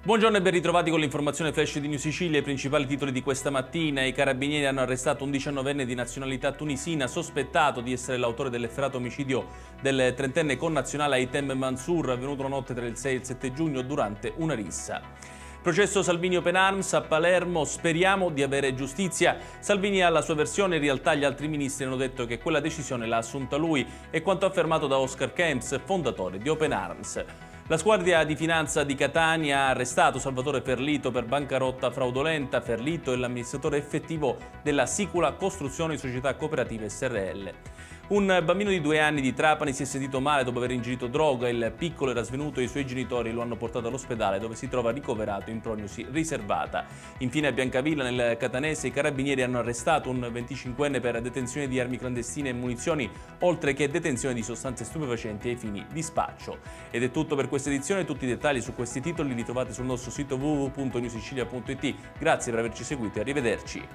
Buongiorno e ben ritrovati con l'informazione flash di New Sicilia. I principali titoli di questa mattina. I carabinieri hanno arrestato un 19enne di nazionalità tunisina sospettato di essere l'autore dell'efferato omicidio del trentenne connazionale Aitem Mansour avvenuto la notte tra il 6 e il 7 giugno durante una rissa. Processo Salvini Open Arms a Palermo, speriamo di avere giustizia. Salvini ha la sua versione, in realtà gli altri ministri hanno detto che quella decisione l'ha assunta lui, e quanto affermato da Oscar Kemps, fondatore di Open Arms. La Guardia di Finanza di Catania ha arrestato Salvatore Ferlito per bancarotta fraudolenta. Ferlito è l'amministratore effettivo della Sicula Costruzioni Società Cooperative Srl. Un bambino di 2 anni di Trapani si è sentito male dopo aver ingerito droga. Il piccolo era svenuto e i suoi genitori lo hanno portato all'ospedale, dove si trova ricoverato in prognosi riservata. Infine a Biancavilla, nel catanese, i carabinieri hanno arrestato un 25enne per detenzione di armi clandestine e munizioni, oltre che detenzione di sostanze stupefacenti ai fini di spaccio. Ed è tutto per questa edizione. Tutti i dettagli su questi titoli li trovate sul nostro sito www.newsicilia.it. Grazie per averci seguito e arrivederci.